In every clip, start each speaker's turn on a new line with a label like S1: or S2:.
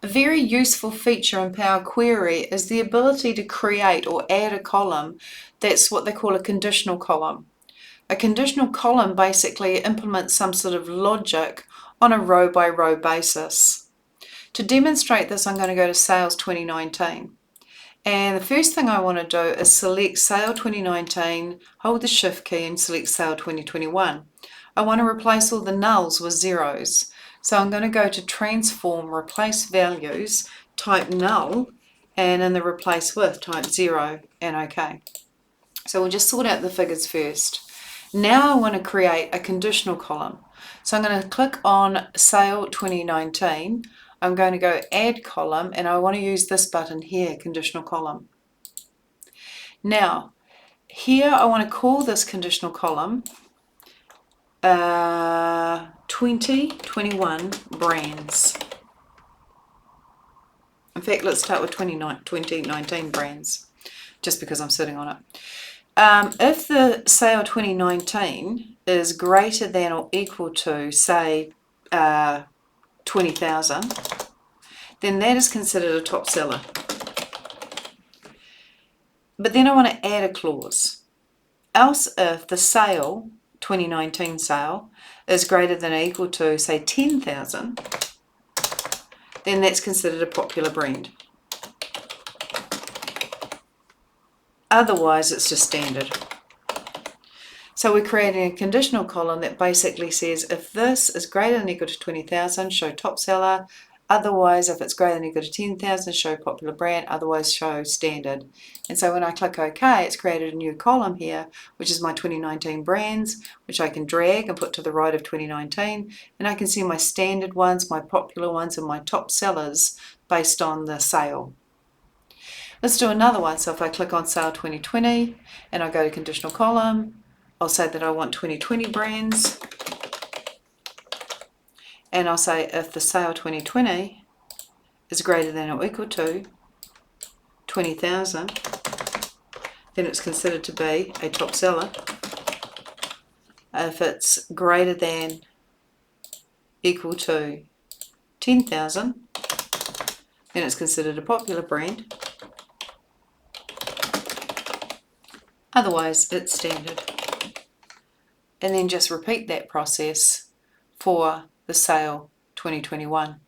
S1: A very useful feature in Power Query is the ability to create or add a column that's what they call a conditional column. A conditional column basically implements some sort of logic on a row-by-row basis. To demonstrate this, I'm going to go to Sales 2019. And the first thing I want to do is select Sale 2019, hold the Shift key and select Sale 2021. I want to replace all the nulls with zeros. So I'm going to go to Transform, Replace Values, type null, and in the Replace With, type 0, and OK. So we'll just sort out the figures first. Now I want to create a conditional column. So I'm going to click on Sale 2019. I'm going to go Add Column, and I want to use this button here, Conditional Column. Now, here I want to call this conditional column 2021 brands. In fact, let's start with 2019 brands, just because I'm sitting on it. If the sale 2019 is greater than or equal to, say, 20,000, then that is considered a top seller. But then I want to add a clause. Else if the sale, 2019 sale, is greater than or equal to, say, 10,000, then that's considered a popular brand. Otherwise, it's just standard. So we're creating a conditional column that basically says if this is greater than or equal to 20,000, show top seller. Otherwise, if it's greater than or equal to 10,000, show popular brand. Otherwise, show standard. And so when I click OK, it's created a new column here, which is my 2019 brands, which I can drag and put to the right of 2019. And I can see my standard ones, my popular ones, and my top sellers based on the sale. Let's do another one. So if I click on Sale 2020 and I go to Conditional Column, I'll say that I want 2020 brands. And I'll say if the Sale 2020 is greater than or equal to 20,000, then it's considered to be a top seller. If it's greater than equal to 10,000, then it's considered a popular brand. Otherwise, it's standard. And then just repeat that process for the sale 2021.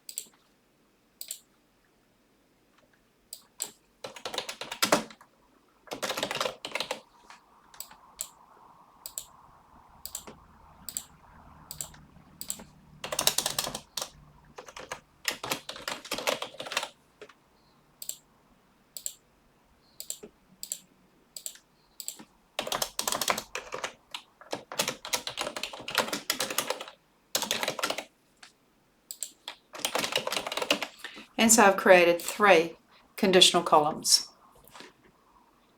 S1: And so I've created 3 conditional columns.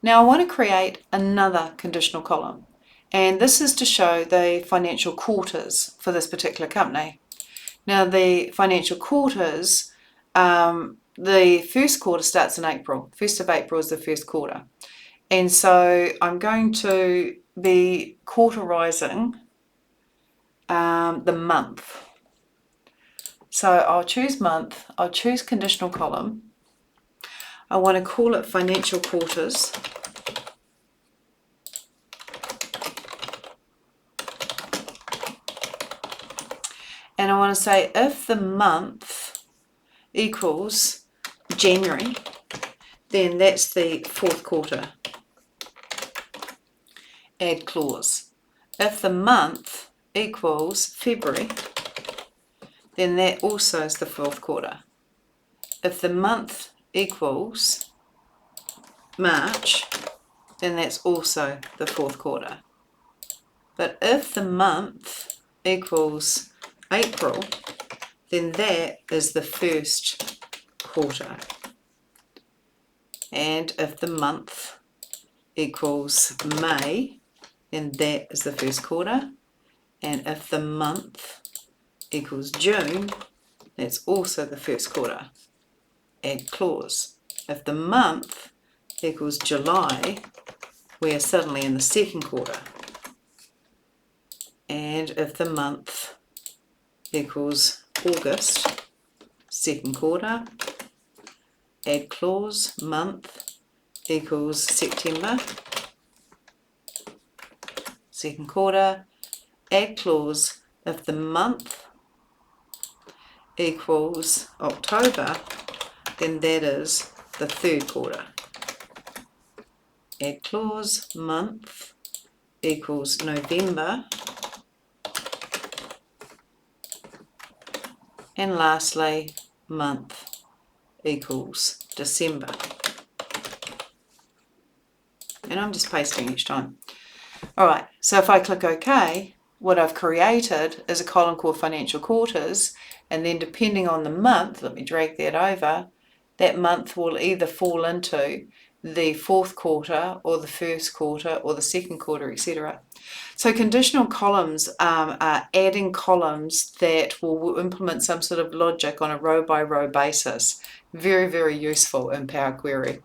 S1: Now I want to create another conditional column, and this is to show the financial quarters for this particular company. Now the financial quarters, the first quarter starts in April. 1st of April is the first quarter. And so I'm going to be quarterizing the month. So I'll choose month, I'll choose conditional column. I want to call it financial quarters. And I want to say if the month equals January, then that's the 4th quarter. Add clause. If the month equals February, then that also is the 4th quarter. If the month equals March, then that's also the 4th quarter. But if the month equals April, then that is the 1st quarter. And if the month equals May, then that is the 1st quarter. And if the month equals June, that's also the 1st quarter. Add clause. If the month equals July, we are suddenly in the 2nd quarter. And if the month equals August, 2nd quarter. add clause, month equals September. Second quarter, add clause, if the month equals October, then that is the third quarter. Add clause, month equals November. And lastly, month equals December. And I'm just pasting each time. All right, so if I click OK, what I've created is a column called financial quarters, and then depending on the month, let me drag that over, that month will either fall into the fourth quarter or the first quarter or the second quarter, etc. So conditional columns are adding columns that will implement some sort of logic on a row by row basis. Very, very useful in Power Query.